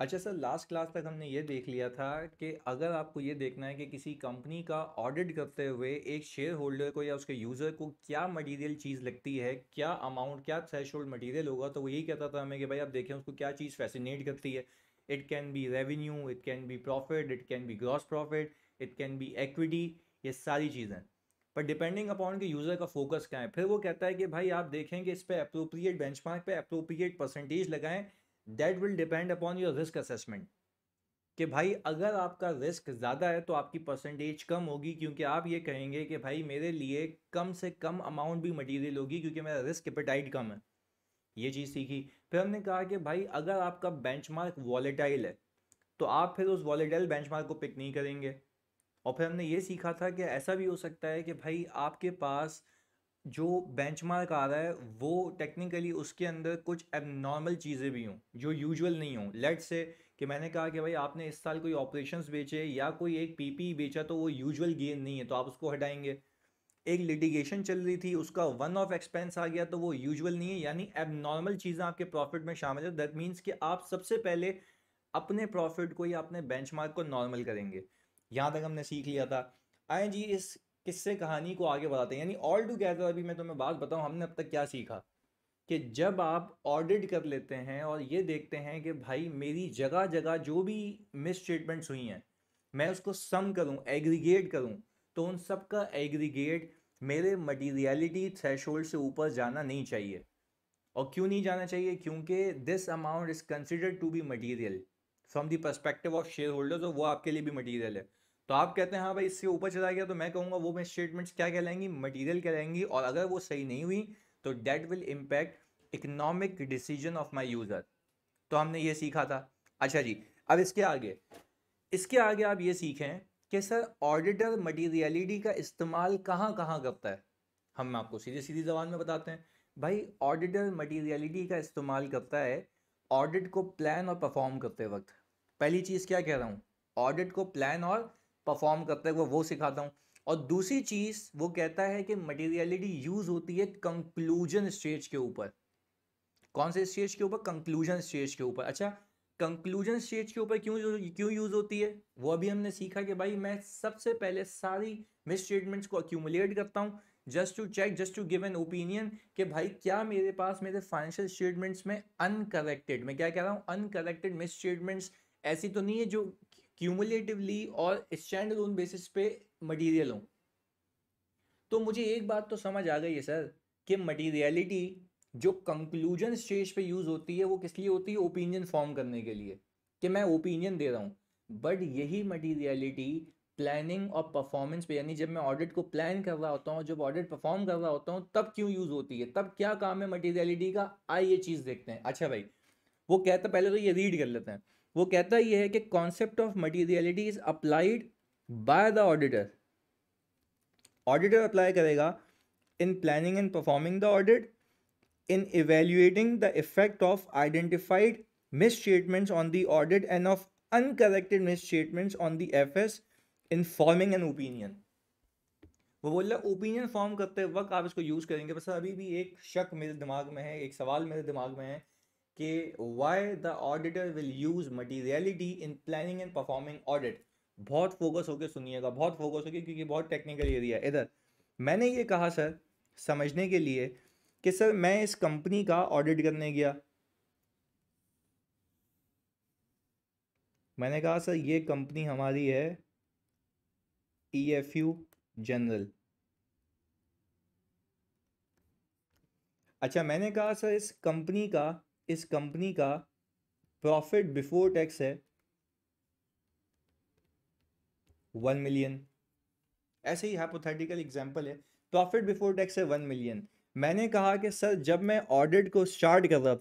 अच्छा sir, last class तक हमने ये देख लिया था कि अगर आपको ये देखना है कि किसी कंपनी का ऑडिट करते हुए एक शेयर होल्डर को या उसके यूज़र को क्या मटेरियल चीज़ लगती है, क्या अमाउंट, क्या थ्रेशोल्ड मटेरियल होगा, तो वो यही कहता था हमें कि भाई आप देखें उसको क्या चीज़ फैसिनेट करती है। It can B revenue, it can B profit, it can B gross profit, it can B equity, ये सारी चीज़ें। पर डिपेंडिंग अपॉन के यूज़र का फोकस क्या है, फिर वो कहता है कि भाई आप देखें कि इस पे अप्रोप्रिएट बेंचमार्क पे अप्रोप्रिएट परसेंटेज लगाएं। That will depend upon your risk assessment. कि भाई अगर आपका रिस्क ज़्यादा है तो आपकी परसेंटेज कम होगी, क्योंकि आप ये कहेंगे कि भाई मेरे लिए कम से कम अमाउंट भी मटेरियल होगी क्योंकि मेरा रिस्क एपेटाइट कम है। ये चीज़ सीखी। फिर हमने कहा कि भाई अगर आपका बेंचमार्क वॉलेटाइल है तो आप फिर उस वॉलेटाइल बेंचमार्क को पिक नहीं करेंगे। और फिर हमने ये सीखा था कि ऐसा भी हो सकता है कि भाई आपके पास जो बेंचमार्क आ रहा है वो टेक्निकली उसके अंदर कुछ एबनॉर्मल चीज़ें भी हों जो यूजुअल नहीं हों। लेट्स से कि मैंने कहा कि भाई आपने इस साल कोई ऑपरेशंस बेचे या कोई एक पीपी बेचा तो वो यूजुअल गेन नहीं है तो आप उसको हटाएंगे। एक लिटिगेशन चल रही थी उसका वन ऑफ एक्सपेंस आ गया तो वो यूजुअल नहीं है, यानी एबनॉर्मल चीज़ें आपके प्रॉफिट में शामिल है। दैट मीन्स कि आप सबसे पहले अपने प्रॉफिट को या अपने बेंचमार्क को नॉर्मल करेंगे। यहाँ तक हमने सीख लिया था। आए जी इस किस्से कहानी को आगे बढ़ाते हैं, यानी ऑल टुगेदर अभी मैं तुम्हें बात बताऊं हमने अब तक क्या सीखा। कि जब आप ऑडिट कर लेते हैं और ये देखते हैं कि भाई मेरी जगह जगह जो भी मिस स्टेटमेंट्स हुई हैं मैं उसको सम करूं, एग्रीगेट करूं, तो उन सब का एग्रीगेट मेरे मटीरियलिटी थ्रेशोल्ड से ऊपर जाना नहीं चाहिए। और क्यों नहीं जाना चाहिए? क्योंकि this amount is considered to be material from the perspective of share holders, और वो आपके लिए भी मटीरियल है। तो आप कहते हैं हाँ भाई इससे ऊपर चला गया तो मैं कहूँगा वो मैं स्टेटमेंट्स क्या कहलाएंगी? मटीरियल कहलाएंगी। और अगर वो सही नहीं हुई तो that will impact economic decision of my user. तो हमने ये सीखा था। अच्छा जी, अब इसके आगे आप ये सीखें कि सर ऑडिटर मटीरियलिटी का इस्तेमाल कहाँ कहाँ करता है। हम आपको सीधी सीधी जबान में बताते हैं। भाई ऑडिटर मटीरियलिटी का इस्तेमाल करता है ऑडिट को प्लान और परफॉर्म करते वक्त। पहली चीज़ क्या कह रहा हूँ? ऑडिट को प्लान और परफॉर्म करते हुए वो सिखाता हूँ। और दूसरी चीज़ वो कहता है कि मटीरियलिटी यूज़ होती है कंक्लूजन स्टेज के ऊपर। कौन से स्टेज के ऊपर? कंक्लूजन स्टेज के ऊपर। अच्छा, कंक्लूजन स्टेज के ऊपर क्यों क्यों यूज होती है वो अभी हमने सीखा कि भाई मैं सबसे पहले सारी मिस स्टेटमेंट्स को अक्यूमुलेट करता हूँ just to check, just to give an opinion कि भाई क्या मेरे पास मेरे फाइनेंशियल स्टेटमेंट्स में अनकरेक्टेड, मैं क्या कह रहा हूँ, अनकरेक्टेड मिस स्टेटमेंट्स ऐसी तो नहीं है जो क्यूमुलेटिवली और स्टैंड अलोन बेसिस पे मटीरियल हो। तो मुझे एक बात तो समझ आ गई है सर कि मटीरियलिटी जो कंक्लूजन स्टेज पे यूज होती है वो किस लिए होती है? ओपिनियन फॉर्म करने के लिए, कि मैं ओपिनियन दे रहा हूँ। बट यही मटीरियलिटी प्लानिंग और परफॉर्मेंस पे, यानी जब मैं ऑडिट को प्लान कर रहा होता हूँ, जब ऑडिट परफॉर्म कर रहा होता हूँ, तब क्यों यूज होती है, तब क्या काम है मटीरियलिटी का, आइए ये चीज देखते हैं। अच्छा भाई, वो कहता, पहले तो ये रीड कर लेते हैं। वो कहता ये है कि concept of materiality is applied by the auditor. Auditor apply करेगा in planning and performing the audit, in evaluating the effect of identified misstatements on the audit and of uncorrected misstatements on the FS in forming an opinion। वो बोल रहा है opinion form करते वक्त आप इसको use करेंगे। बस अभी भी एक शक मेरे दिमाग में है, एक सवाल मेरे दिमाग में है कि why the auditor will use materiality in planning and performing audit. बहुत फोकस होकर सुनिएगा, बहुत फोकस होकर, क्योंकि बहुत टेक्निकल एरिया है इधर। मैंने ये कहा सर समझने के लिए कि सर मैं इस कंपनी का ऑडिट करने गया। मैंने कहा सर ये कंपनी हमारी है EFU जनरल। अच्छा, मैंने कहा सर इस कंपनी का प्रॉफिट बिफोर टैक्स है 1 मिलियन। ऐसे ही हाइपोथेटिकल एग्जांपल है, प्रॉफिट बिफोर टैक्स है 1 मिलियन। मैंने कहा कि सर जब मैं ऑडिट को स्टार्ट कर रहा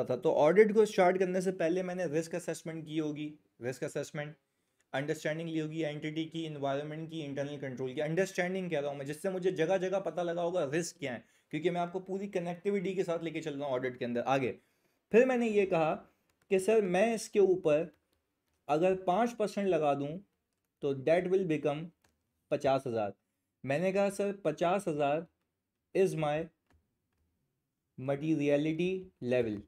था तो ऑडिट को स्टार्ट करने से पहले मैंने रिस्क असेसमेंट की होगी। रिस्क असेसमेंट, अंडरस्टैंडिंग ली होगी एंटिटी की, इन्वायरमेंट की, इंटरनल कंट्रोल की। अंडरस्टैंडिंग कह रहा हूँ मैं, जिससे मुझे जगह जगह पता लगा होगा रिस्क क्या है, क्योंकि मैं आपको पूरी कनेक्टिविटी के साथ लेके चल रहा हूँ ऑडिट के अंदर आगे। फिर मैंने ये कहा कि सर मैं इसके ऊपर अगर 5% लगा दूँ तो डेट विल बिकम 50,000। मैंने कहा sir 50,000 is my materiality level.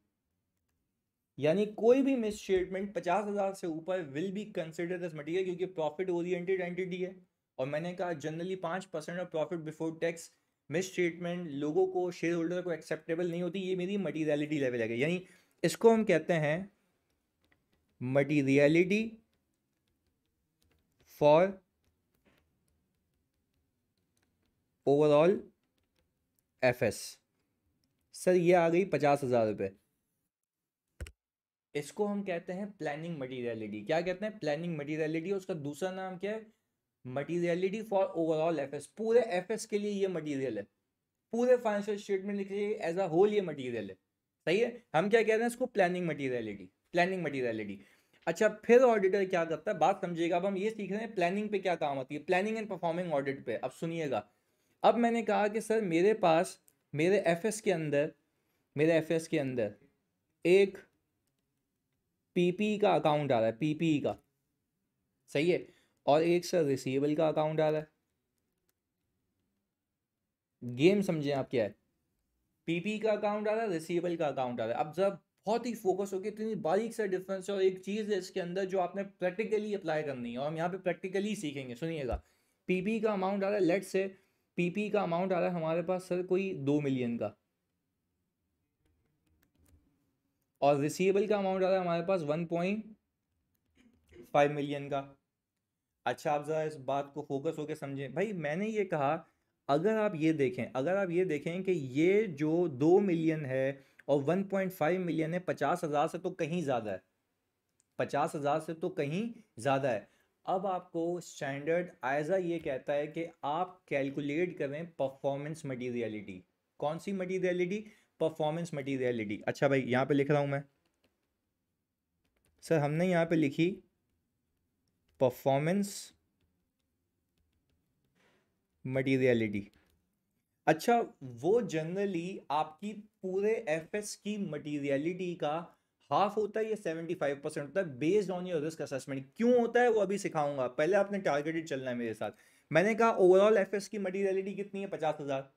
यानी कोई भी मिस स्टेटमेंट 50,000 से ऊपर will be considered as material, क्योंकि प्रॉफिट ओरिएंटेड एंटिटी है। और मैंने कहा generally 5% of profit before tax misstatement लोगों को, शेयर होल्डर को एक्सेप्टेबल नहीं होती। ये मेरी मटीरियलिटी लेवल है, यानी इसको हम कहते हैं materiality for overall FS. Sir ये आ गई 50,000 रुपये। इसको हम कहते हैं प्लानिंग मटीरियलिटी। क्या कहते हैं? Planning materiality. उसका दूसरा नाम क्या है? Materiality for overall FS. पूरे एफएस के लिए ये मटीरियल है, पूरे फाइनेंशियल स्टेटमेंट लिखिए एज अ होल ये मटीरियल है। सही है। हम क्या कह रहे हैं इसको? Planning materiality. Planning materiality. अच्छा, फिर ऑडिटर क्या करता है, बात समझिएगा। अब हम ये सीख रहे हैं प्लानिंग पे क्या काम आती है, प्लानिंग एंड परफॉर्मिंग ऑडिट पे। अब सुनिएगा। अब मैंने कहा कि सर मेरे पास मेरे एफएस के अंदर, मेरे एफएस के अंदर एक पीपी का अकाउंट आ रहा है, पीपी का। सही है। और एक सर रिसीवेबल का अकाउंट आ रहा है। गेम समझें आप क्या है? पीपी का अकाउंट आ रहा है, रिसीवेबल का अकाउंट आ रहा है। अब जब बहुत ही फोकस होकर, इतनी बारीक सा डिफरेंस है, और एक चीज़ है इसके अंदर जो आपने प्रैक्टिकली अप्लाई करनी है, और हम यहाँ पे प्रैक्टिकली सीखेंगे। सुनिएगा। पीपी का अमाउंट आ रहा है, लेट से पीपी का अमाउंट आ रहा है हमारे पास सर कोई 2 मिलियन का, और रिसीवेबल का अमाउंट आ रहा है हमारे पास 1.5 मिलियन का। अच्छा, आप ज़रा इस बात को फोकस होकर समझें भाई। मैंने ये कहा, अगर आप ये देखें, अगर आप ये देखें कि ये जो 2 मिलियन है और 1.5 मिलियन है, 50,000 से तो कहीं ज़्यादा है। 50,000 से तो कहीं ज़्यादा है। अब आपको स्टैंडर्ड आयजा ये कहता है कि आप कैलकुलेट करें परफॉर्मेंस मटीरियलिटी। कौन सी मटीरियलिटी? Performance materiality. अच्छा भाई, यहाँ पे लिख रहा हूँ मैं। सर हमने यहाँ पे लिखी परफॉर्मेंस मटीरियलिटी। अच्छा, वो जनरली आपकी पूरे एफएस की मटीरियलिटी का हाफ होता है या 75% होता है, based on your risk assessment. क्यों होता है वो अभी सिखाऊंगा, पहले आपने टारगेटेड चलना है मेरे साथ। मैंने कहा ओवरऑल एफएस की मटीरियलिटी कितनी है? 50,000।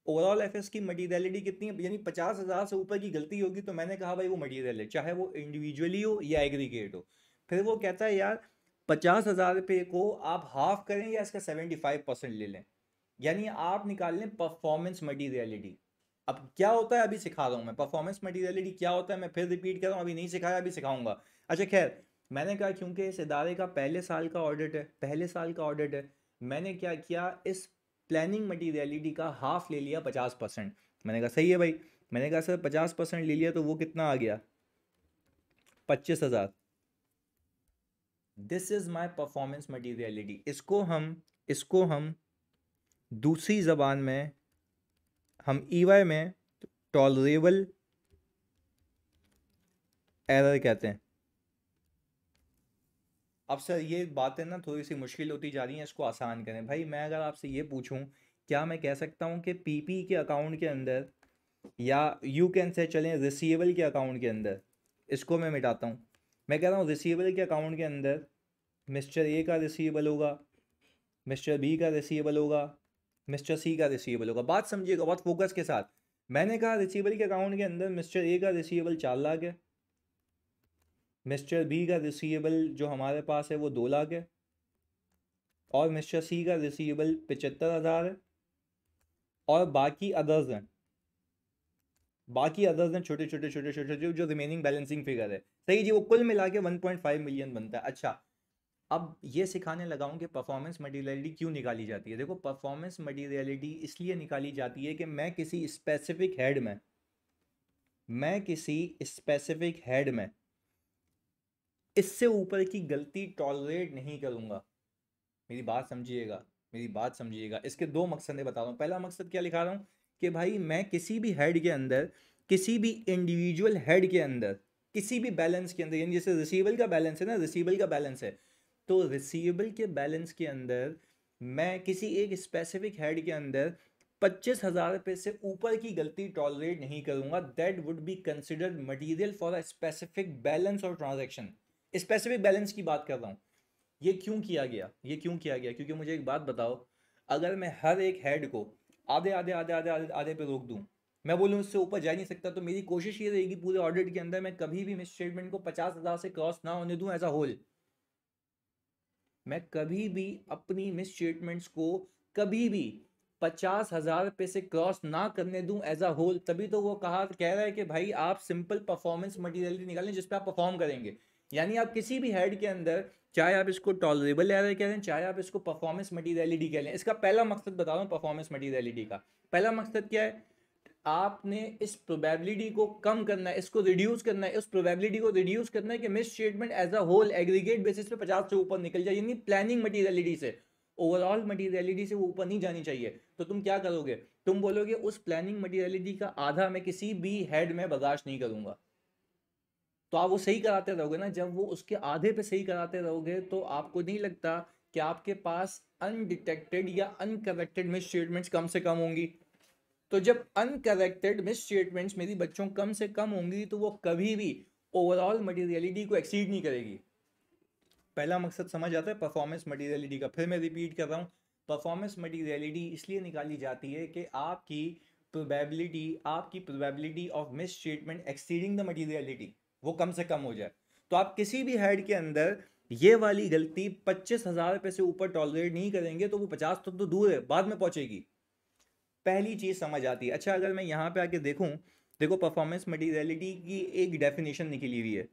ओवरऑल एफएस की मटीरियलिटी कितनी है? यानी 50,000 से ऊपर की गलती होगी तो मैंने कहा भाई वो मटीरियल है, चाहे वो इंडिविजुअली हो या एग्रीगेट हो। फिर वो कहता है यार 50,000 रुपये को आप हाफ करें या इसका 75% ले लें, यानी आप निकाल लें परफॉर्मेंस मटीरियलिटी। अब क्या होता है अभी सिखा रहा हूं मैं, परफॉर्मेंस मटीरियलिटी क्या होता है मैं फिर रिपीट कर रहा हूं, अभी नहीं सिखाया, अभी सिखाऊंगा। अच्छा खैर, मैंने कहा क्योंकि इस इदारे का पहले साल का ऑडिट है, पहले साल का ऑडिट है, मैंने क्या किया, इस प्लानिंग मटीरियलिटी का हाफ ले लिया, 50%। मैंने कहा सही है भाई। मैंने कहा सर 50% ले लिया तो वो कितना आ गया? 25,000। This is my performance materiality. इसको हम दूसरी जबान में, हम ईवाई में टॉलरेबल एरर कहते हैं। अब सर ये बातें ना थोड़ी सी मुश्किल होती जा रही हैं, इसको आसान करें भाई। मैं अगर आपसे ये पूछूं, क्या मैं कह सकता हूं कि पीपी के अकाउंट के अंदर, या यू कैन से चलें रिसीवेबल के अकाउंट के अंदर, इसको मैं मिटाता हूं। मैं कह रहा हूं रिसीवेबल के अकाउंट के अंदर मिस्टर ए का रिसीवेबल होगा, मिस्टर बी का रिसीवेबल होगा, मिस्टर सी का रिसीवेबल होगा। बात समझिएगा बहुत फोकस के साथ। मैंने कहा रिसीवेबल के अकाउंट के अंदर मिस्टर ए का रिसीवेबल 4 लाख है, मिस्टर बी का रिसीवेबल जो हमारे पास है वो 2 लाख है, और मिस्टर सी का रिसीवेबल 75,000 है, और बाकी अदर्स हैं, बाकी अदर्स हैं छोटे छोटे छोटे छोटे छोटे जो रिमेनिंग बैलेंसिंग फिगर है। सही जी, वो कुल मिला के 1.5 मिलियन बनता है। अच्छा, अब ये सिखाने लगा हूं कि परफॉर्मेंस मटीरियलिटी क्यों निकाली जाती है। देखो, परफॉर्मेंस मटीरियलिटी इसलिए निकाली जाती है कि मैं किसी स्पेसिफिक हेड में इससे ऊपर की गलती टॉलरेट नहीं करूंगा। मेरी बात समझिएगा, मेरी बात समझिएगा। इसके दो मकसद बता रहा हूँ। पहला मकसद क्या लिखा रहा हूँ कि भाई मैं किसी भी हेड के अंदर, किसी भी इंडिविजुअल हेड के अंदर, किसी भी बैलेंस के अंदर, यानी जैसे रिसीवेबल का बैलेंस है ना, रिसीवेबल का बैलेंस है, तो रिसीवेबल के बैलेंस के अंदर मैं किसी एक स्पेसिफिक हेड के अंदर 25,000 रुपये से ऊपर की गलती टॉलरेट नहीं करूंगा। That would be considered material for a specific balance और ट्रांजैक्शन। स्पेसिफिक बैलेंस की बात कर रहा हूँ। ये क्यों किया गया, ये क्यों किया गया? क्योंकि मुझे एक बात बताओ, अगर मैं हर एक हेड को आधे आधे आधे आधे आधे आधे पे रोक दूं, मैं बोलूँ इससे ऊपर जा नहीं सकता, तो मेरी कोशिश ये रहेगी पूरे ऑडिट के अंदर मैं कभी भी मिस स्टेटमेंट को 50,000 से क्रॉस ना होने दूं एज अ होल। मैं कभी भी अपनी मिस स्टेटमेंट्स को कभी भी 50,000 रुपये से क्रॉस ना करने दूं एज अ होल। तभी तो वो कह रहा है कि भाई आप सिंपल परफॉर्मेंस मटीरियलिटी निकालें जिस पे आप परफॉर्म करेंगे। यानी आप किसी भी हेड के अंदर, चाहे आप इसको टॉलरेबल एरर कह लें, चाहे आप इसको परफॉर्मेंस मटीरियलिटी कह लें, इसका पहला मकसद बता रहा हूँ। परफॉर्मेंस मटीरियलिटी का पहला मकसद क्या है? आपने इस प्रोबेबिलिटी को कम करना है, इसको रिड्यूस करना है, उस प्रोबेबिलिटी को रिड्यूस करना है कि misstatement as a whole aggregate basis पे 50 से ऊपर निकल जाए, यानी प्लानिंग मटीरियलिटी से, ओवरऑल मटीरियलिटी से वो ऊपर नहीं जानी चाहिए। तो तुम क्या करोगे? तुम बोलोगे उस प्लानिंग मटीरियलिटी का आधा मैं किसी भी हेड में बर्दाश्त नहीं करूंगा। तो आप वो सही कराते रहोगे ना। जब वो उसके आधे पे सही कराते रहोगे तो आपको नहीं लगता कि आपके पास अनडिटेक्टेड या अनकरेक्टेड मिस स्टेटमेंट्स कम से कम होंगी? तो जब अनकरेक्टेड मिस स्टेटमेंट्स मेरी बच्चों कम से कम होंगी तो वो कभी भी ओवरऑल मटीरियलिटी को एक्सीड नहीं करेगी। पहला मकसद समझ आता है परफॉर्मेंस मटीरियलिटी का। फिर मैं रिपीट कर रहा हूँ, परफॉर्मेंस मटीरियलिटी इसलिए निकाली जाती है कि आपकी probability of miss statement exceeding the materiality वो कम से कम हो जाए। तो आप किसी भी हेड के अंदर ये वाली गलती 25,000 रुपये से ऊपर टॉलरेट नहीं करेंगे तो वो 50 तक तो दूर है, बाद में पहुंचेगी। पहली चीज समझ आती है। अच्छा, अगर मैं यहाँ पे आके देखूं, देखो परफॉर्मेंस मटीरियलिटी की एक डेफिनेशन निकली हुई है,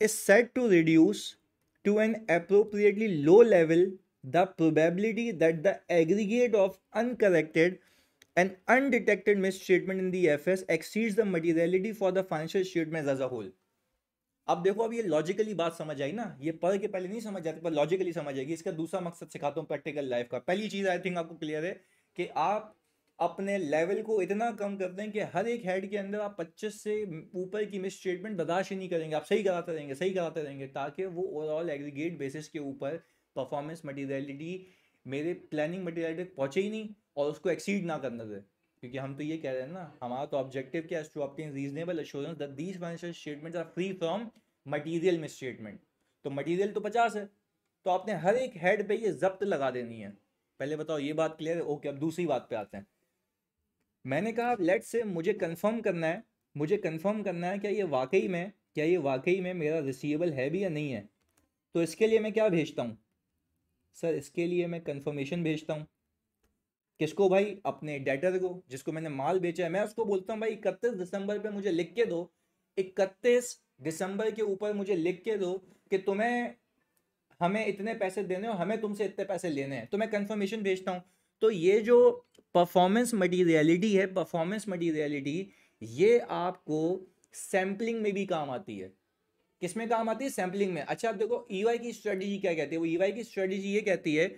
is said to reduce to an appropriately low level the probability that the aggregate of uncorrected and undetected misstatement in the FS exceeds the materiality for the financial statements as a whole। अब देखो, अब ये logically बात समझ आई ना, ये पढ़ के पहले नहीं समझ आती पर लॉजिकली समझ आएगी। इसका दूसरा मकसद सिखाता हूँ प्रैक्टिकल लाइफ का। पहली चीज आई थिंक आपको क्लियर है कि आप अपने लेवल को इतना कम कर दें कि हर एक हेड के अंदर आप 25 से ऊपर की मिस स्टेटमेंट बर्दाश्त ही नहीं करेंगे, आप सही कराते रहेंगे, सही कराते रहेंगे, ताकि वो ओवरऑल एग्रीगेट बेसिस के ऊपर परफॉर्मेंस मटीरियलिटी मेरे प्लानिंग मटीरियलिटी तक पहुंचे ही नहीं और उसको एक्सीड ना करने दे। क्योंकि हम तो ये कह रहे हैं ना, हमारा तो ऑब्जेक्टिव क्या है? To obtain reasonable assurance that these financial statements are free from material misstatement. तो मटीरियल तो 50 है, तो आपने हर एक हेड पे ये जब्त लगा देनी है। पहले बताओ ये बात क्लियर है? ओके, अब दूसरी बात पे आते हैं। मैंने कहा लेट से मुझे कंफर्म करना है, मुझे कंफर्म करना है क्या ये वाकई में मेरा रिसीवेबल है भी या नहीं है। तो इसके लिए मैं क्या भेजता हूँ सर? इसके लिए मैं कंफर्मेशन भेजता हूँ। किसको भाई? अपने डेटर को, जिसको मैंने माल बेचा है। मैं उसको बोलता हूँ भाई 31 दिसंबर पे मुझे लिख के दो, 31 दिसंबर के ऊपर मुझे लिख के दो कि तुम्हें हमें इतने पैसे देने और हमें तुमसे इतने पैसे लेने हैं। तो मैं कंफर्मेशन भेजता हूँ। तो ये जो परफॉर्मेंस मटीरियलिटी है, परफॉर्मेंस मटीरियलिटी ये आपको सैम्पलिंग में भी काम आती है। किस में काम आती है? सैम्पलिंग में। अच्छा, आप देखो ईवाई की स्ट्रेटेजी क्या कहती है। वो ईवाई की स्ट्रेटेजी ये कहती है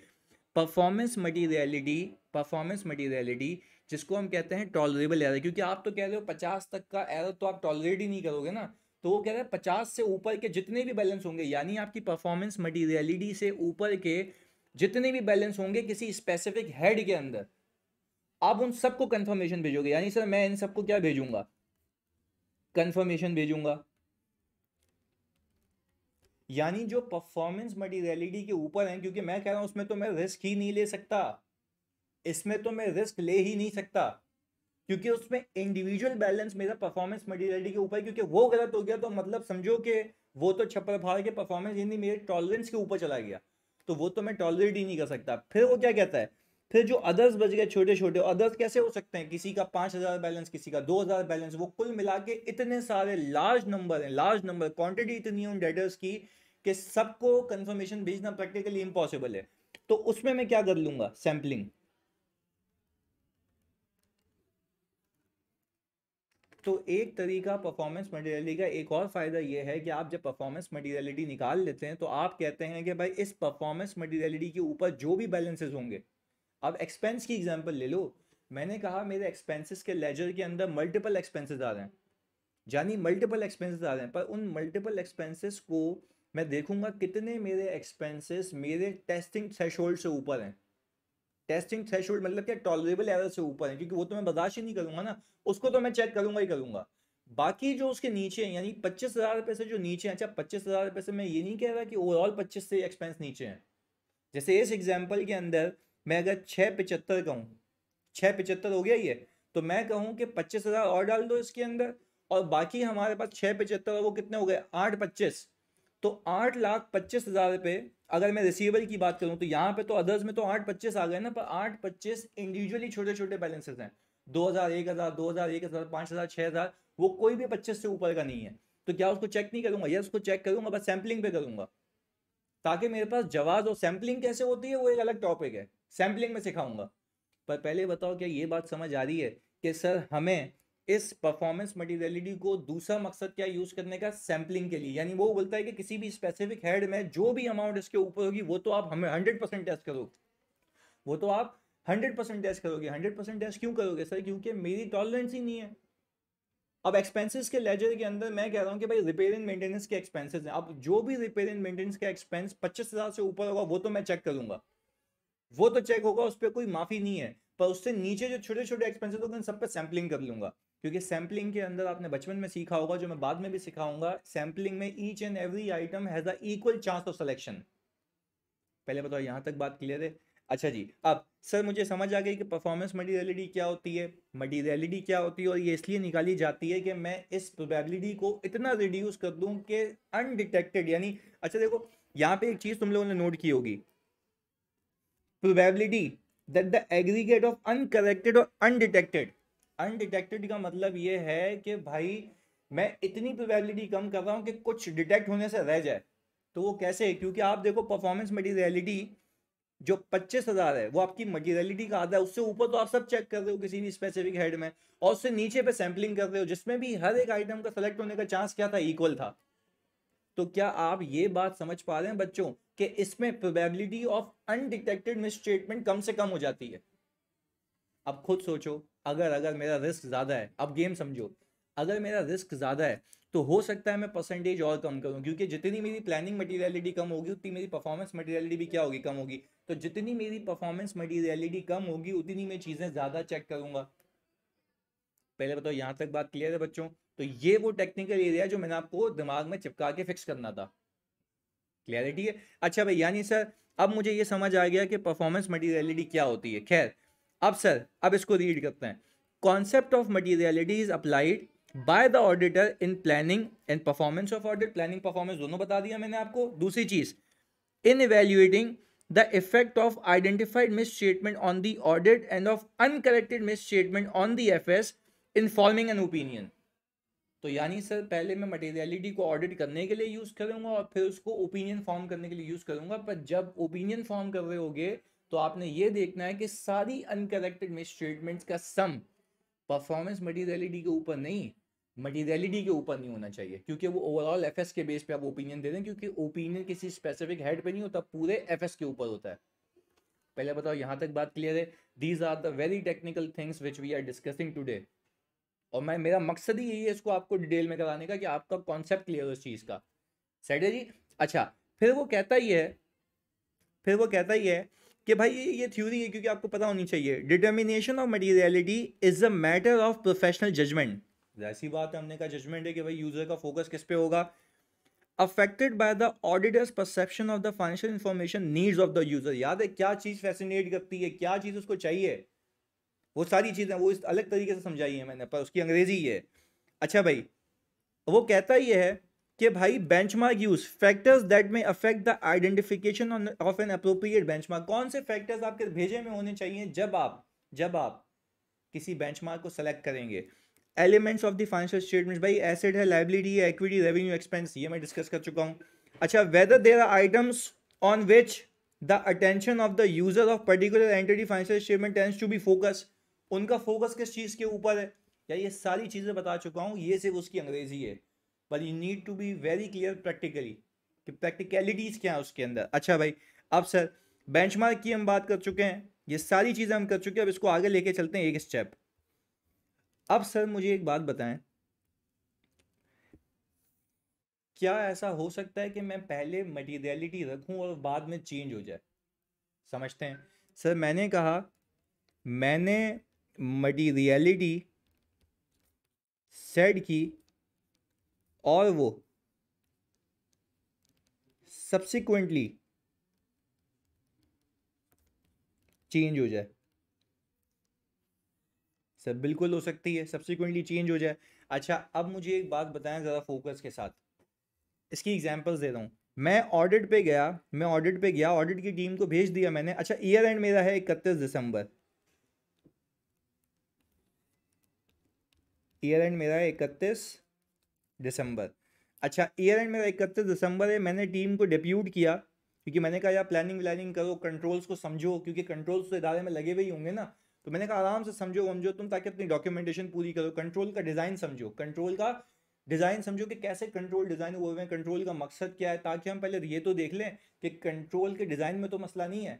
परफॉर्मेंस मटीरियलिटी जिसको हम कहते हैं टॉलरेबल एरर। क्योंकि आप तो कह रहे हो 50 तक का एरर तो आप टॉलरेट ही नहीं करोगे ना। तो वो कह रहे हैं 50 से ऊपर के जितने भी बैलेंस होंगे, यानी आपकी परफॉर्मेंस मटीरियलिटी से ऊपर के जितने भी बैलेंस होंगे किसी स्पेसिफिक हेड के अंदर, आप उन सबको कंफर्मेशन भेजोगे। यानी सर मैं इन सबको क्या भेजूंगा? कंफर्मेशन भेजूंगा। यानी जो परफॉर्मेंस मटीरियलिटी के ऊपर है, क्योंकि मैं कह रहा हूं उसमें तो मैं रिस्क ही नहीं ले सकता, इसमें तो मैं रिस्क ले ही नहीं सकता, क्योंकि उसमें इंडिविजुअल बैलेंस मेरा परफॉर्मेंस मटीरियलिटी के ऊपर, क्योंकि वो गलत हो गया तो मतलब समझो कि वो तो छप्पर फाड़ के परफॉर्मेंस यानी मेरे टॉलरेंस के ऊपर चला गया, तो वो तो मैं टॉलरेट ही नहीं कर सकता। फिर वो क्या कहता है? फिर जो अदर्स बच गए, छोटे छोटे अदर्स कैसे हो सकते हैं? किसी का 5,000 बैलेंस, किसी का 2,000 बैलेंस, वो कुल मिला के इतने सारे लार्ज नंबर है, लार्ज नंबर क्वांटिटी इतनी है उन डेटर्स की कि सबको कंफर्मेशन भेजना प्रैक्टिकली इम्पॉसिबल है। तो उसमें मैं क्या कर लूंगा? सैम्पलिंग। तो एक तरीका परफॉर्मेंस मटेरियलिटी का एक और फायदा यह है कि आप जब परफॉर्मेंस मटेरियलिटी निकाल लेते हैं तो आप कहते हैं कि भाई इस परफॉर्मेंस मटेरियलिटी के ऊपर जो भी बैलेंसेस होंगे, अब एक्सपेंस की एग्जांपल ले लो। मैंने कहा मेरे एक्सपेंसेस के लेजर के अंदर मल्टीपल एक्सपेंसेस आ रहे हैं, यानी मल्टीपल एक्सपेंसेस आ रहे हैं, पर उन मल्टीपल एक्सपेंसेस को मैं देखूंगा कितने मेरे एक्सपेंसेस मेरे टेस्टिंग थ्रेशोल्ड से ऊपर हैं। टेस्टिंग थ्रेशोल्ड मतलब क्या? टॉलरेबल एरर से ऊपर है, क्योंकि वो तो मैं बर्दाश्त ही नहीं करूंगा ना, उसको तो मैं चेक करूंगा ही करूंगा। बाकी जो उसके नीचे है, यानी 25,000 रुपये से जो नीचे है, अच्छा 25,000 रुपये से मैं ये नहीं कह रहा कि ओवरऑल 25 से एक्सपेंस नीचे हैं। जैसे इस एग्जाम्पल के अंदर मैं अगर 675 कहूँ, 675 हो गया ये, तो मैं कहूँ कि 25,000 और डाल दो इसके अंदर, और बाकी हमारे पास 675 वो कितने हो गए, 825। तो 8,25,000 रुपये अगर मैं रिसीवेबल की बात करूं तो यहाँ पे तो अदर्स में तो 825 आ गए ना, पर 825 इंडिविजुअली छोटे छोटे बैलेंसेस हैं, 2,000, 1,000, 2,000, 1,000, 5,000, 6,000, वो कोई भी 25 से ऊपर का नहीं है। तो क्या उसको चेक नहीं करूंगा? या उसको चेक करूंगा, बस सैम्पलिंग पे करूंगा, ताकि मेरे पास जवाब हो। सैम्पलिंग कैसे होती है वो एक अलग टॉपिक है, सैम्पलिंग में सिखाऊंगा। पर पहले बताओ क्या ये बात समझ आ रही है कि सर हमें इस परफॉर्मेंस मटेरियलिटी को दूसरा मकसद क्या यूज करने का, सैम्पलिंग के लिए। यानी वो बोलता है कि किसी भी स्पेसिफिक हेड में जो भी अमाउंट इसके ऊपर होगी वो तो आप हमें 100% टेस्ट करोगे, वो तो आप 100% टेस्ट करोगे। 100% टेस्ट क्यों करोगे सर? क्योंकि मेरी टॉलरेंस ही नहीं है। अब एक्सपेंसेस के लेजर के अंदर मैं कह रहा हूँ कि भाई रिपेयर एंड मेंटेनेंस के एक्सपेंसेस हैं, अब जो भी रिपेयर एंड मेंटेनेंस का एक्सपेंस 25,000 से ऊपर होगा वो तो मैं चेक करूंगा, वो तो चेक होगा, उस पर कोई माफी नहीं है। पर उससे नीचे जो छोटे छोटे एक्सपेंसेस होंगे उन सब पे सैम्पलिंग कर लूंगा। क्योंकि सैम्पलिंग के अंदर आपने बचपन में सीखा होगा, जो मैं बाद में भी सिखाऊंगा, सैम्पलिंग में each and every item has a equal chance of selection. पहले बताओ यहाँ तक बात क्लियर है? अच्छा जी, अब सर मुझे समझ आ गई कि परफॉर्मेंस मटीरियलिटी क्या होती है। मटीरियलिटी क्या होती है और ये इसलिए निकाली जाती है कि मैं इस प्रोबेबिलिटी को इतना रिड्यूस कर दूं कि अनडिटेक्टेड, यानी अच्छा देखो यहाँ पे एक चीज तुम लोगों ने नोट की होगी, probability that the aggregate of uncorrected और अनडिटेक्टेड। अनडिटेक्टेड का मतलब ये है कि भाई मैं इतनी प्रोबेबिलिटी कम कर रहा हूं कि कुछ डिटेक्ट होने से रह जाए। तो वो कैसे? क्योंकि आप देखो परफॉर्मेंस मटीरियलिटी जो 25,000 है वो आपकी मटीरियलिटी का आधा है, उससे ऊपर तो आप सब चेक कर रहे हो किसी भी स्पेसिफिक हेड में, और उससे नीचे पे सैंपलिंग कर रहे हो जिसमें भी हर एक आइटम का सेलेक्ट होने का चांस क्या था, इक्वल था। तो क्या आप ये बात समझ पा रहे हैं बच्चों कि इसमें प्रोबेबिलिटी ऑफ अनडिटेक्टेड मिसस्टेटमेंट कम से कम हो जाती है? अब खुद सोचो, अगर अगर मेरा रिस्क ज्यादा है, अब गेम समझो, अगर मेरा रिस्क ज्यादा है तो हो सकता है मैं परसेंटेज और कम करूं, क्योंकि जितनी मेरी प्लानिंग मटीरियलिटी कम होगी उतनी मेरी परफॉर्मेंस मटीरियलिटी भी क्या होगी, कम होगी। तो जितनी मेरी परफॉर्मेंस मटीरियलिटी कम होगी उतनी मैं चीजें ज्यादा चेक करूंगा। पहले बताओ यहाँ तक बात क्लियर है बच्चों? तो ये वो टेक्निकल एरिया जो मैंने आपको दिमाग में चिपका के फिक्स करना था। क्लैरिटी है? अच्छा भाई, यानी सर अब मुझे ये समझ आ गया कि परफॉर्मेंस मटीरियलिटी क्या होती है। खैर, अब सर अब इसको रीड करते हैं। Concept of materiality is applied by the auditor in planning and performance of audit. Planning performance दोनों बता दिया मैंने आपको। दूसरी चीज, in evaluating the effect of identified misstatement on the audit and of uncorrected misstatement on the FS in forming an opinion। तो यानी sir पहले मैं मटेरियलिटी को ऑडिट करने के लिए यूज करूंगा और फिर उसको ओपिनियन फॉर्म करने के लिए यूज करूंगा। पर जब ओपिनियन फॉर्म कर रहे होगे तो आपने ये देखना है कि सारी अनकरेक्टेड मिसस्टेटमेंट्स का सम परफॉर्मेंस मटेरियलिटी के ऊपर नहीं, मटेरियलिटी के ऊपर नहीं होना चाहिए, क्योंकि वो ओवरऑल एफएस के बेस पे आप ओपिनियन दे रहे हैं, क्योंकि ओपिनियन किसी स्पेसिफिक हेड पे नहीं होता, पूरे एफएस के ऊपर होता है। पहले बताओ यहाँ तक बात क्लियर है? These are the very technical things which we are discussing today. और मैं, मेरा मकसद ही यही है इसको आपको डिटेल में कराने का कि आपका कॉन्सेप्ट क्लियर हो इस चीज का। सेट है जी? अच्छा, फिर वो कहता ही है, फिर वो कहता ही है कि भाई ये थ्योरी है क्योंकि आपको पता होनी चाहिए, determination of materiality is a matter of professional judgment. ऐसी बात है, हमने कहा जजमेंट है कि भाई यूजर का फोकस किस पे होगा। Affected by the auditors perception of the financial information needs of the user. याद है क्या चीज फैसिनेट करती है, क्या चीज उसको चाहिए, वो सारी चीजें वो इस अलग तरीके से समझाई है मैंने, पर उसकी अंग्रेजी है। अच्छा भाई, वो कहता ही है कि भाई बेंचमार्क यूज फैक्टर्स दैट में affect the identification of an appropriate benchmark. कौन से फैक्टर्स आपके भेजे में होने चाहिए जब आप किसी बेंचमार्क को सेलेक्ट करेंगे? Elements of the financial statements, भाई एसेट है, लाइबिलिटी है, इक्विटी, रेवेन्यू, एक्सपेंस, ये मैं डिस्कस कर चुका हूं। अच्छा, whether there are items on which the attention of the user of particular entity financial statement tends to be focus. उनका फोकस किस चीज के ऊपर है, या ये सारी चीजें बता चुका हूं, ये सिर्फ उसकी अंग्रेजी है। पर you need to be very clear practically कि प्रैक्टिकलिटीज क्या है उसके अंदर। अच्छा भाई, अब सर बेंचमार्क की हम बात कर चुके हैं, ये सारी चीजें हम कर चुके हैं, अब इसको आगे लेके चलते हैं एक स्टेप। अब सर मुझे एक बात बताएं, क्या ऐसा हो सकता है कि मैं पहले मटीरियलिटी रखूं और बाद में चेंज हो जाए? समझते हैं। सर मैंने कहा, मैंने मटीरियलिटी सेट की और वो सब्सिक्वेंटली चेंज हो जाए। सर बिल्कुल हो सकती है, सब्सिक्वेंटली चेंज हो जाए। अच्छा अब मुझे एक बात बताएं ज़रा फोकस के साथ, इसकी एग्जांपल्स दे रहा हूँ। मैं ऑडिट पे गया, ऑडिट की टीम को भेज दिया मैंने। अच्छा ईयर एंड मेरा है 31 दिसंबर, ईयर एंड मेरा है 31 दिसंबर। अच्छा ईयर एंड मेरा 31 दिसंबर है, मैंने टीम को डिप्यूट किया क्योंकि मैंने कहा यार प्लानिंग व्लानिंग करो, कंट्रोल्स को समझो, क्योंकि कंट्रोल्स तो इदारे में लगे हुए ही होंगे ना। तो मैंने कहा आराम से समझो समझो तुम, ताकि अपनी डॉक्यूमेंटेशन पूरी करो, कंट्रोल का डिज़ाइन समझो, कंट्रोल का डिज़ाइन समझो कि कैसे कंट्रोल डिज़ाइन हुए हुए हैं, कंट्रोल का मकसद क्या है, ताकि हम पहले ये तो देख लें कि कंट्रोल के डिज़ाइन में तो मसला नहीं है,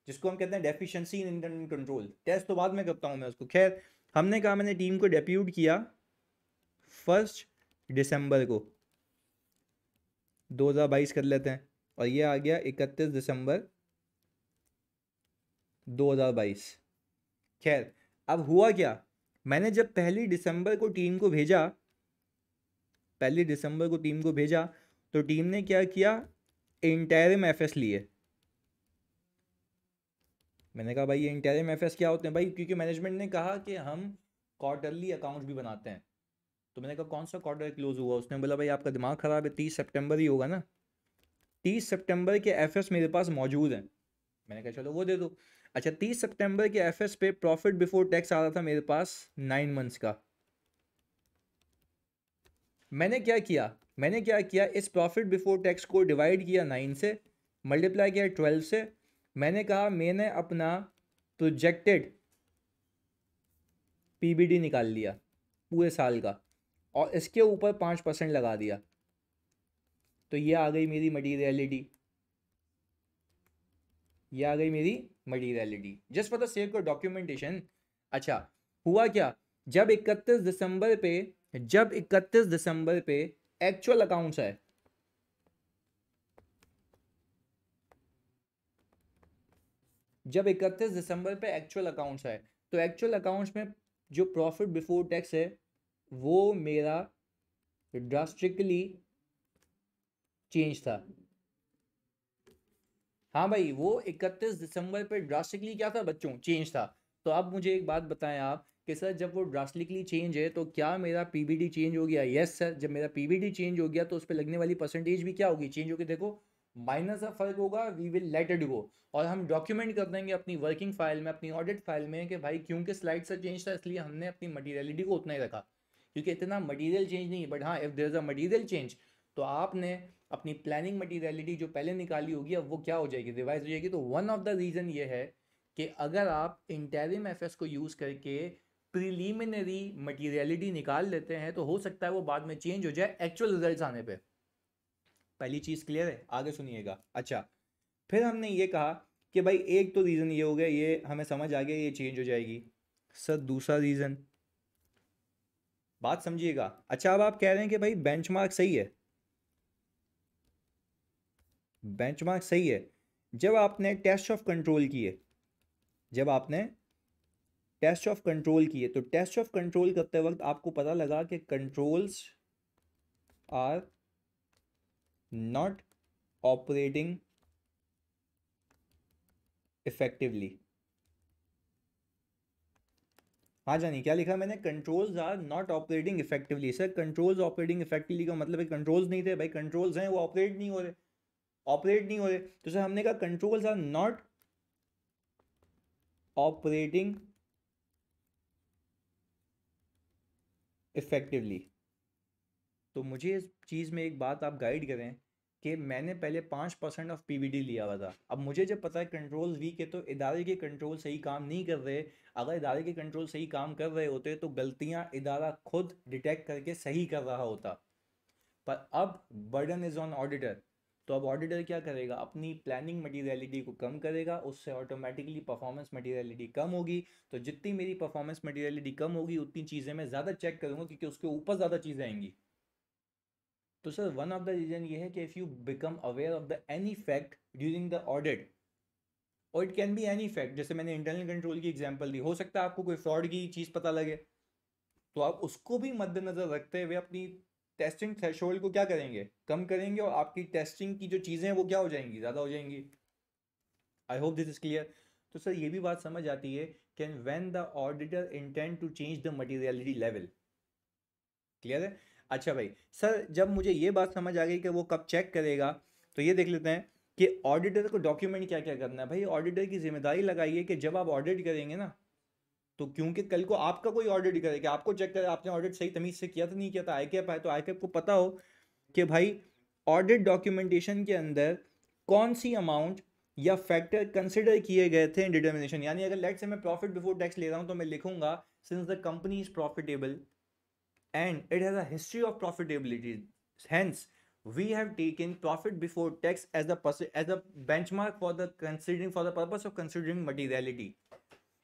जिसको हम कहते हैं deficiency in internal control. Test तो बाद में करता हूँ मैं उसको। खैर हमने कहा, मैंने टीम को डेप्यूट किया 1 दिसंबर को, 2022 कर लेते हैं, और ये आ गया 31 दिसंबर 2022। खैर अब हुआ क्या, मैंने जब 1 दिसंबर को टीम को भेजा, 1 दिसंबर को टीम को भेजा, तो टीम ने क्या किया, इंटरिम एफएस लिए। मैंने कहा भाई ये इंटरिम एफएस क्या होते हैं भाई, क्योंकि मैनेजमेंट ने कहा कि हम क्वार्टरली अकाउंट्स भी बनाते हैं। तो मैंने कहा कौन सा क्वार्टर क्लोज हुआ, उसने बोला भाई आपका दिमाग ख़राब है, 30 सितंबर ही होगा ना, 30 सितंबर के एफएस मेरे पास मौजूद हैं। मैंने कहा चलो वो दे दो। अच्छा 30 सितंबर के एफएस पे प्रॉफिट बिफोर टैक्स आ रहा था मेरे पास 9 मंथ्स का। मैंने क्या किया, इस प्रॉफिट बिफोर टैक्स को डिवाइड किया 9 से, मल्टीप्लाई किया 12 से। मैंने कहा मैंने अपना प्रोजेक्टेड पीबीडी निकाल लिया पूरे साल का, और इसके ऊपर 5% लगा दिया। तो ये आ गई मेरी मटीरियलिटी, ये आ गई मेरी materiality, just for the sake of documentation. अच्छा हुआ क्या, जब 31 दिसंबर पे जब 31 दिसंबर पे एक्चुअल अकाउंट्स आए, जब 31 दिसंबर पे एक्चुअल अकाउंट्स आए, तो एक्चुअल अकाउंट्स में जो प्रॉफिट बिफोर टैक्स है वो मेरा ड्रास्टिकली चेंज था। हाँ भाई वो 31 दिसंबर पे ड्रास्टिकली क्या था बच्चों, चेंज था। तो अब मुझे एक बात बताएं आप कि सर जब वो ड्रास्टिकली चेंज है तो क्या मेरा पीबीडी चेंज हो गया? यस सर, जब मेरा पीबीडी चेंज हो गया तो उस पर लगने वाली परसेंटेज भी क्या होगी, चेंज होगी। देखो माइनस का फर्क होगा, we will let it go, और हम डॉक्यूमेंट कर देंगे अपनी वर्किंग फाइल में, अपनी ऑडिट फाइल में, कि भाई क्योंकि स्लाइड से चेंज था इसलिए हमने अपनी मटीरियलिटी को उतना ही रखा, क्योंकि इतना मटीरियल चेंज नहीं है। बट हाँ if there is a material change, तो आपने अपनी प्लानिंग मटीरियलिटी जो पहले निकाली होगी अब वो क्या हो जाएगी, रिवाइज हो जाएगी। तो वन ऑफ द रीज़न ये है कि अगर आप इंटरिम एफएस को यूज़ करके प्रिलिमिनरी मटीरियलिटी निकाल लेते हैं तो हो सकता है वो बाद में चेंज हो जाए एक्चुअल रिजल्ट्स आने पे। पहली चीज़ क्लियर है, आगे सुनिएगा। अच्छा फिर हमने ये कहा कि भाई एक तो रीज़न ये हो गया, ये हमें समझ आ गया ये चेंज हो जाएगी। सर दूसरा रीज़न, बात समझिएगा। अच्छा अब आप कह रहे हैं कि भाई बेंचमार्क सही है, बेंचमार्क सही है। जब आपने टेस्ट ऑफ कंट्रोल किए, जब आपने टेस्ट ऑफ कंट्रोल किए, तो टेस्ट ऑफ कंट्रोल करते वक्त आपको पता लगा कि controls are not operating effectively. हाँ जानी क्या लिखा मैंने, controls are not operating effectively. Sir controls operating effectively का मतलब है कंट्रोल्स नहीं थे भाई, कंट्रोल्स हैं वो ऑपरेट नहीं हो रहे, ऑपरेट नहीं हो रहे। तो सर हमने कहा controls are not operating effectively. तो मुझे इस चीज़ में एक बात आप गाइड करें कि मैंने पहले 5% ऑफ पीवीडी लिया हुआ था, अब मुझे जब पता है कंट्रोल वीक है तो इदारे के कंट्रोल सही काम नहीं कर रहे। अगर इदारे के कंट्रोल सही काम कर रहे होते तो गलतियां इदारा खुद डिटेक्ट करके सही कर रहा होता। पर अब बर्डन इज़ ऑन ऑडिटर। तो अब ऑडिटर क्या करेगा, अपनी प्लानिंग मटीरियलिटी को कम करेगा, उससे ऑटोमेटिकली परफॉर्मेंस मटीरियलिटी कम होगी। तो जितनी मेरी परफॉर्मेंस मटीरियलिटी कम होगी उतनी चीज़ें मैं ज़्यादा चेक करूँगा, क्योंकि उसके ऊपर ज़्यादा चीज़ें आएंगी। तो sir one of the reason ये है कि if you become aware of the any fact during the audit, और it can be any fact, जैसे मैंने इंटरनल कंट्रोल की एग्जांपल दी, हो सकता है आपको कोई फ्रॉड की चीज़ पता लगे, तो आप उसको भी मद्देनज़र रखते हुए अपनी टेस्टिंग थ्रेशोल्ड को क्या करेंगे, कम करेंगे, और आपकी टेस्टिंग की जो चीज़ें हैं वो क्या हो जाएंगी, ज़्यादा हो जाएंगी। I hope this is clear. तो सर ये भी बात समझ आती है can when the auditor intend to change the materiality level. Clear है? अच्छा भाई, सर जब मुझे ये बात समझ आ गई कि वो कब चेक करेगा, तो ये देख लेते हैं कि ऑडिटर को डॉक्यूमेंट क्या क्या करना है। भाई ऑडिटर की जिम्मेदारी लगाइए कि जब आप ऑडिट करेंगे ना, तो क्योंकि कल को आपका कोई ऑडिट करेगा, आपको चेक करे आपने ऑडिट सही तमीज से किया तो नहीं किया था, आईकैप आए तो आईकैप को पता हो कि भाई ऑडिट डॉक्यूमेंटेशन के अंदर कौन सी अमाउंट या फैक्टर कंसिडर किए गए थे इन डिटर्मिनेशन। यानी अगर लेट से मैं प्रॉफिट बिफोर टैक्स ले रहा हूं तो मैं लिखूंगा since the company is profitable and it has a history of profitability. Hence, we have taken profit before tax as a benchmark for the purpose of considering materiality.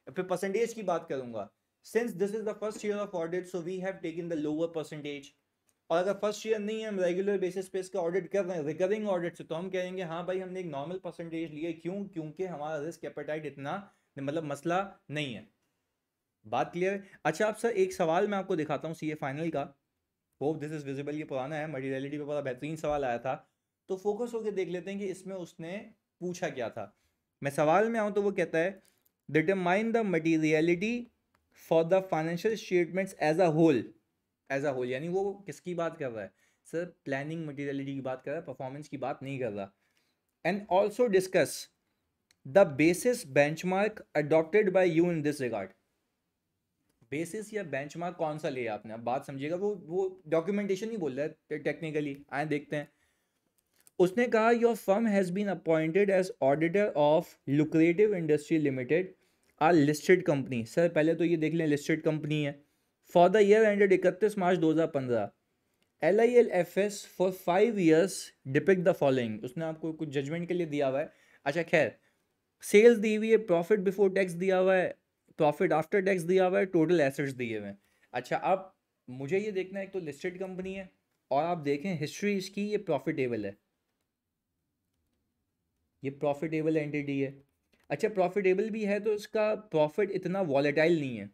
फिर percentage की बात करूंगा, since this is the first year of audit, so we have taken the lower percentage. और अगर first year नहीं है, हम regular basis पे इसका ऑडिट कर रहे हैं रिकरिंग ऑडिट से, तो हम कहेंगे हाँ भाई हमने एक नॉर्मल परसेंटेज लिए। क्यों? क्योंकि हमारा रिस्क एपेटाइट इतना मतलब मसला नहीं है। बात क्लियर है? अच्छा आप सर एक सवाल मैं आपको दिखाता हूँ सीए फाइनल का, होप दिस इज विजिबल। ये पुराना है, मटेरियलिटी पे बड़ा बेहतरीन सवाल आया था, तो फोकस होकर देख लेते हैं कि इसमें उसने पूछा क्या था। मैं सवाल में आऊँ तो वो कहता है determine the materiality for the financial statements as a whole. As a whole यानी वो किसकी बात कर रहा है? सर प्लानिंग मटेरियलिटी की बात कर रहा है, परफॉर्मेंस की बात नहीं कर रहा। And also discuss the basis benchmark adopted by you in this regard. Basis या बेंचमार्क कौन सा लिया आपने? अब बात समझिएगा, वो डॉक्यूमेंटेशन नहीं बोल रहा है टेक्निकली, आए देखते हैं। उसने कहा your firm has been appointed as auditor of Lucrative Industry Limited or listed company. Sir पहले तो ये देख लें लिस्टेड कंपनी है। For the year ended 31 March 2015 LILFS for 5 years depict the following. उसने आपको कुछ जजमेंट के लिए दिया हुआ है। अच्छा खैर, सेल्स दी हुई है, प्रॉफिट बिफोर टैक्स दिया हुआ है, प्रॉफिट आफ्टर टैक्स दिया हुआ है, टोटल एसेट्स दिए हुए हैं। अच्छा अब मुझे ये देखना है, एक तो लिस्टेड कंपनी है और आप देखें हिस्ट्री इसकी, ये प्रॉफिटेबल है, ये प्रॉफिटेबल एंटिटी है। अच्छा प्रॉफिटेबल भी है तो इसका प्रॉफिट इतना वॉलेटाइल नहीं है,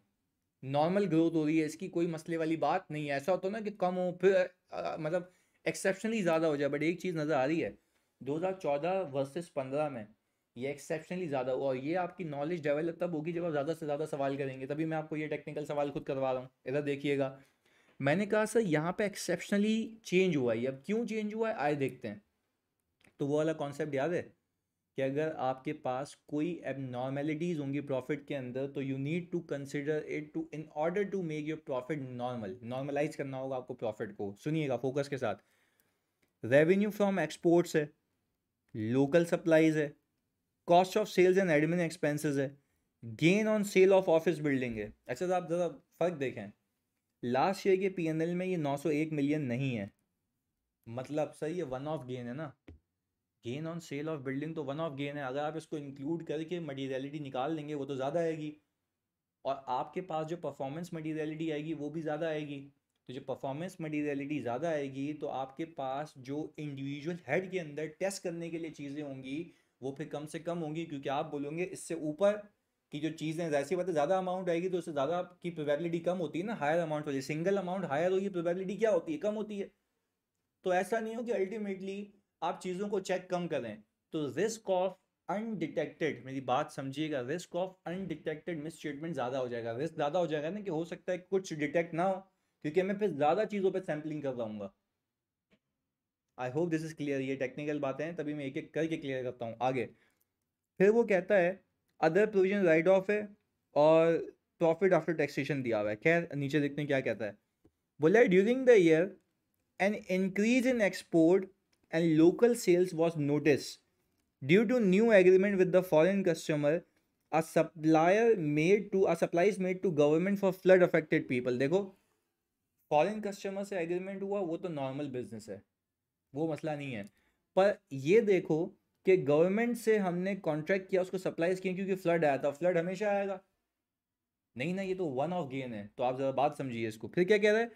नॉर्मल ग्रोथ हो रही है इसकी, कोई मसले वाली बात नहीं है। ऐसा होता है ना कि कम हो फिर मतलब एक्सेप्शनली ज़्यादा हो जाए। बट एक चीज़ नज़र आ रही है 2014 वर्सेस 15 में ये एक्सेप्शनली ज़्यादा हुआ, और ये आपकी नॉलेज डेवलप तब होगी जब आप ज़्यादा से ज़्यादा सवाल करेंगे। तभी मैं आपको ये टेक्निकल सवाल खुद करवा रहा हूँ। इधर देखिएगा, मैंने कहा सर यहाँ पे एक्सेप्शनली चेंज हुआ है, अब क्यों चेंज हुआ है आए देखते हैं। तो वो वाला कॉन्सेप्ट याद है कि अगर आपके पास कोई एबनॉर्मेलिटीज़ होंगी प्रॉफिट के अंदर, तो you need to consider it to in order to make your profit normal. Normalize करना होगा आपको प्रॉफिट को। सुनिएगा फोकस के साथ। रेवेन्यू फ्रॉम एक्सपोर्ट्स है, लोकल सप्लाईज है, cost of sales and admin expenses है, gain on sale of office building है। अच्छा तो आप ज़रा फर्क देखें, लास्ट ईयर के पीएनएल में ये 901 मिलियन नहीं है, मतलब सही ये वन ऑफ गेन है ना। Gain on sale of building तो वन ऑफ गेन है, अगर आप इसको इंक्लूड करके मटीरियलिटी निकाल लेंगे वो तो ज़्यादा आएगी, और आपके पास जो परफॉर्मेंस मटीरियलिटी आएगी वो भी ज़्यादा आएगी। तो जो परफॉर्मेंस मटीरियलिटी ज़्यादा आएगी तो आपके पास जो इंडिविजुअल हेड के अंदर टेस्ट करने के लिए चीज़ें होंगी वो फिर कम से कम होंगी, क्योंकि आप बोलोगे इससे ऊपर की जो चीज़ें, जैसी बात है ज़्यादा अमाउंट आएगी तो उससे ज़्यादा की प्रोबेबिलिटी कम होती है ना, हायर अमाउंट वाली। सिंगल अमाउंट हायर होगी, प्रोबेबिलिटी क्या होती है? कम होती है। तो ऐसा नहीं हो कि अल्टीमेटली आप चीज़ों को चेक कम करें। तो रिस्क ऑफ अनडिटेक्टेड, मेरी बात समझिएगा, risk of undetected miss statement ज़्यादा हो जाएगा। रिस्क ज़्यादा हो जाएगा ना कि हो सकता है कुछ डिटेक्ट ना हो, क्योंकि मैं फिर ज़्यादा चीज़ों पे सैम्पलिंग कर रहा। आई होप दिस इज क्लियर। ये टेक्निकल बातें हैं तभी मैं एक एक करके क्लियर करता हूँ आगे। फिर वो कहता है अदर प्रोविजन राइट ऑफ है और प्रॉफिट आफ्टर टैक्सेशन दिया हुआ है। खैर नीचे देखते हैं क्या कहता है। बोला during the year an increase in export and local sales was noticed due to new agreement with the foreign customer. A supply is made to government for flood affected people. देखो फॉरेन कस्टमर से agreement हुआ वो तो normal business है, वो मसला नहीं है। पर ये देखो कि गवर्नमेंट से हमने कॉन्ट्रैक्ट किया, उसको सप्लाईज किया क्योंकि फ्लड आया था, फ्लड हमेशा आएगा नहीं ना, ये तो वन ऑफ गेन है। तो आप जरा बात समझिए इसको। फिर क्या कह रहा है,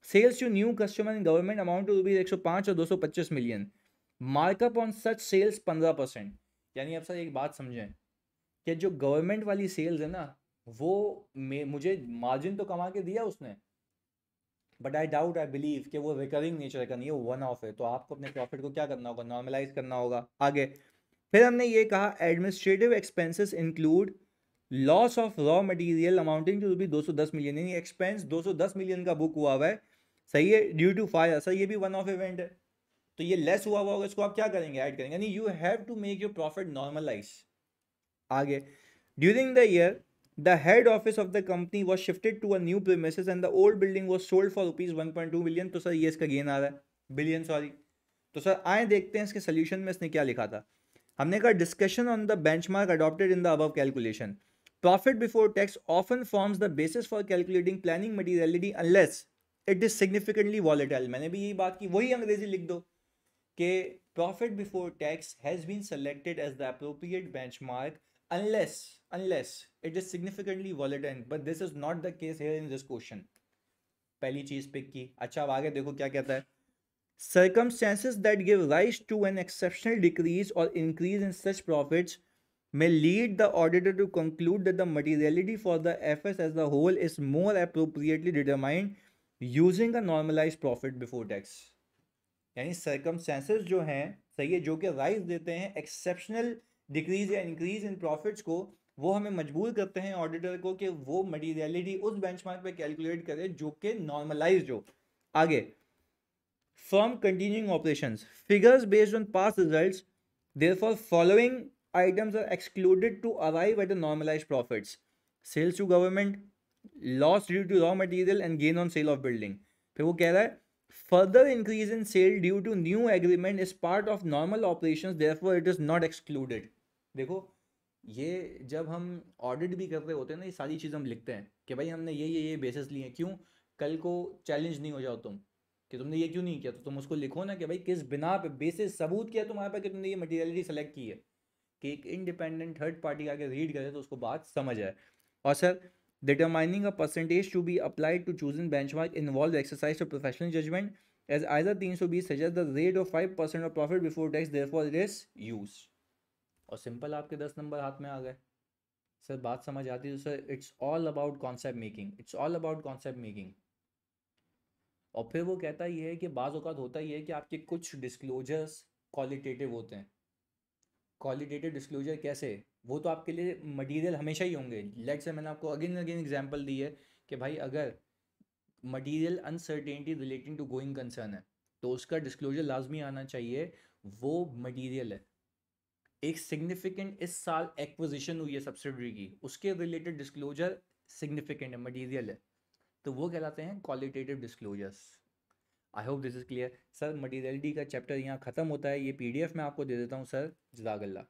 sales to new customer in government amount to rupees 105 और 225 million, markup on such sales 15%। यानी आप सर एक बात समझें कि जो गवर्नमेंट वाली सेल्स है ना, वो मुझे मार्जिन तो कमा के दिया उसने, but I doubt I believe कि वो रिकरिंग नेचर का नहीं है, वो वन ऑफ है। तो आपको अपने प्रॉफिट को क्या करना होगा, नॉर्मलाइज करना होगा आगे। फिर हमने ये कहा administrative expenses include loss of raw material amounting to rupees 210 million, यानी एक्सपेंस 210 मिलियन का बुक हुआ है, सही है, ड्यू टू फायर। सर ये भी वन ऑफ इवेंट है, तो ये लेस हुआ होगा, इसको आप क्या करेंगे, ऐड करेंगे, यानी you have to make your profit normalize. आगे, during the year the head office of the company was shifted to a new premises and the old building was sold for rupees 1.2 billion. तो sir ये इसका gain आ रहा है, billion sorry. तो sir आए देखते हैं इसके सोल्यूशन में इसने क्या लिखा था। हमने कहा discussion on the benchmark adopted in the above calculation, profit before tax often forms the basis for calculating planning materiality unless it is significantly volatile. मैंने भी यही बात की, वही अंग्रेजी लिख दो कि profit before tax has been selected as the appropriate benchmark unless it is significantly volatile, but this is not the case here in this question। पहली चीज पिक की। अच्छा अब आगे देखो क्या कहता है, circumstances that give rise to an exceptional decrease or increase in such profits may lead the auditor to conclude that the materiality for the FS as a whole is more appropriately determined using a normalized profit before tax। यानी circumstances जो हैं, सही है, जो कि rise देते हैं exceptional decrease या इंक्रीज इन प्रॉफिट्स को, वो हमें मजबूर करते हैं ऑडिटर को कि वो मटीरियलिटी उस बेंचमार्क पे कैलकुलेट करे जो कि नॉर्मलाइज्ड हो। आगे, from continuing operations, figures based on past results, therefore following items are excluded to arrive at the normalized profits: sales to government, loss due to raw material and gain on sale of building। फिर वो कह रहा है further increase in sale due to new agreement is part of normal operations, therefore it is not excluded। देखो ये जब हम audit भी कर रहे होते हैं ना, ये सारी चीज़ हम लिखते हैं कि भाई हमने ये बेसिस लिए, क्यों, कल को चैलेंज नहीं हो जाओ तुम कि तुमने ये क्यों नहीं किया, तो तुम उसको लिखो ना कि भाई किस बिना पे बेसिस सबूत किया तुम्हारे पास कि तुमने ये मटेरियलिटी सेलेक्ट की है, कि एक इंडिपेंडेंट थर्ड पार्टी आके रीड करे तो उसको बात समझ आए। और sir determining a percentage to be applied to choosing benchmark involve exercise of professional judgment as either 320 suggests the rate of 5% of profit before tax, therefore it is used। और simple आपके 10 number हाथ में आ गए। Sir बात समझ आती है तो sir it's all about concept making, it's all about concept making. और फिर वो कहता ही है कि बाज़ औक़ात होता ही है कि आपके कुछ डिस्क्लोजर्स क्वालिटेटिव होते हैं। क्वालिटेटिव डिस्क्लोजर कैसे, वो तो आपके लिए मटेरियल हमेशा ही होंगे। लेट्स से मैंने आपको अगेन अगेन एग्जांपल दी है कि भाई अगर material uncertainty relating to going concern है तो उसका डिस्क्लोजर लाजमी आना चाहिए। वो मटेरियल है, एक सिग्निफिकेंट इस साल एक्विजिशन हुई है सब्सिडरी की, उसके रिलेटेड डिस्क्लोजर सिग्निफिकेंट है, मटेरियल है, तो वो कहलाते हैं qualitative disclosures. I hope this is clear. Sir materiality का चैप्टर यहाँ ख़त्म होता है, ये PDF मैं आपको दे देता हूँ सर। जज़ाकल्लाह।